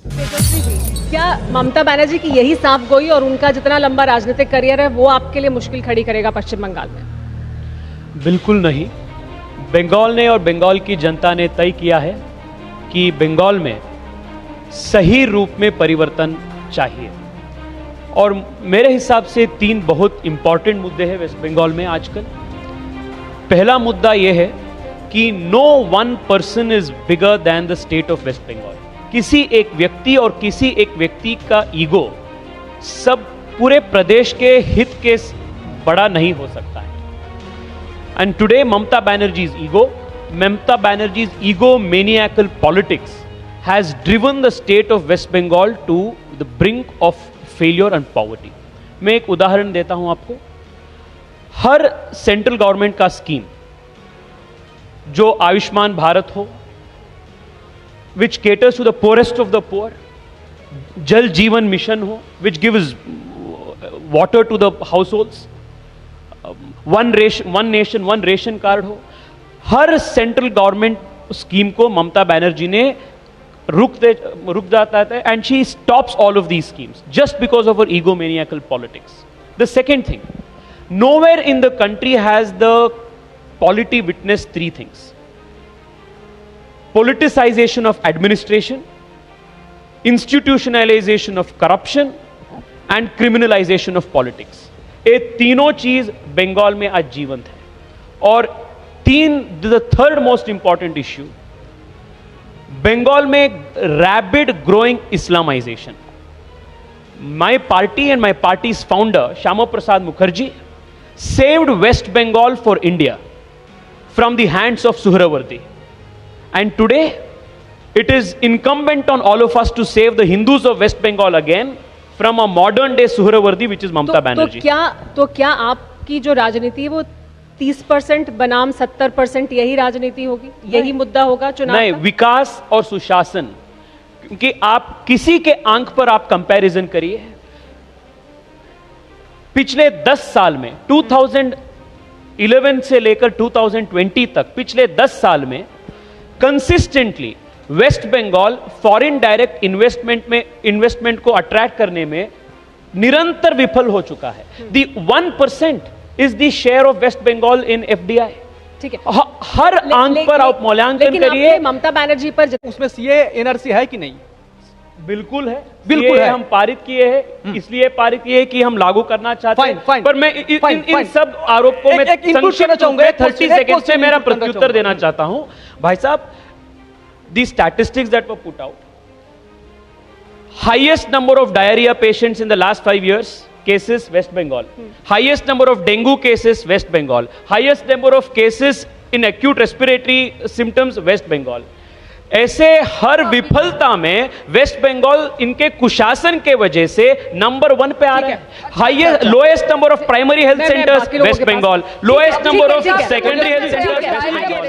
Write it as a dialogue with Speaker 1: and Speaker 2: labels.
Speaker 1: तेजस्वी जी, क्या ममता बनर्जी की यही साफ गोई और उनका जितना लंबा राजनीतिक करियर है वो आपके लिए मुश्किल खड़ी करेगा पश्चिम बंगाल में?
Speaker 2: बिल्कुल नहीं। बंगाल ने और बंगाल की जनता ने तय किया है कि बंगाल में सही रूप में परिवर्तन चाहिए, और मेरे हिसाब से 3 बहुत इंपॉर्टेंट मुद्दे हैं वेस्ट बंगाल में आजकल। पहला मुद्दा यह है कि no one person is bigger than the state of West Bengal. किसी एक व्यक्ति और किसी एक व्यक्ति का ईगो सब पूरे प्रदेश के हित के बड़ा नहीं हो सकता है। And today Mamata Banerjee's egomaniacal politics has driven the state of West Bengal to the brink of failure and poverty. मैं एक उदाहरण देता हूं आपको। हर सेंट्रल गवर्नमेंट का स्कीम, जो आयुष्मान भारत हो, which caters to the poorest of the poor, जल जीवन मिशन हो, which gives water to the households, one nation one ration card हो, हर सेंट्रल गवर्नमेंट स्कीम को ममता बनर्जी ने रुक जाता है, and she stops all of these schemes just because of her egomaniacal politics. The second thing, nowhere in the country has the polity witness 3 things: politicization of administration, institutionalization of corruption and criminalization of politics. ये तीनों चीज बंगाल में आज जीवंत है। और the third most important issue, Bengal में rapid growing Islamisation. My party and my party's founder Shyama Prasad Mukherjee saved West Bengal for India from the hands of Suhrawardi. And today, it is incumbent on all of us to save the Hindus of West Bengal again from a modern day Suhrawardi, which is Mamata Banerjee.
Speaker 1: तो क्या आपकी जो राजनीति है वो 30% बनाम 70% यही राजनीति होगी, यही मुद्दा होगा चुनाव
Speaker 2: नहीं, विकास और सुशासन। क्योंकि आप किसी के आंख पर आप कंपैरिजन करिए, पिछले 10 साल में 2011 से लेकर 2020 तक पिछले 10 साल में consistently West Bengal foreign direct investment को अट्रैक्ट करने में निरंतर विफल हो चुका है। The 1% is the share of West Bengal in FDI.
Speaker 1: ठीक है,
Speaker 2: हर आंक पर आप मूल्यांकन करिए।
Speaker 1: ममता बनर्जी पर
Speaker 3: उसमें सीए एनआरसी है कि नहीं?
Speaker 2: बिल्कुल है,
Speaker 3: बिल्कुल है।
Speaker 2: हम पारित किए हैं, इसलिए पारित किए कि हम लागू करना चाहते हैं।
Speaker 3: फाइन,
Speaker 2: पर मैं इन सब आरोपों में
Speaker 3: इंक्लूड करना चाहूंगा।
Speaker 2: 30 सेकंड से मेरा प्रत्युत्तर देना चाहता हूं। भाई साहब, the statistics that were put out, highest number of diarrhoea patients in the last 5 years cases West Bengal, highest number of dengue cases West Bengal, highest number of cases in acute respiratory symptoms West Bengal. ऐसे हर विफलता में waste Bengal इनके कुशासन के वजह से number 1 पे आ रहा है। Highest lowest number of primary health centres West Bengal, lowest number of secondary health centres West Bengal.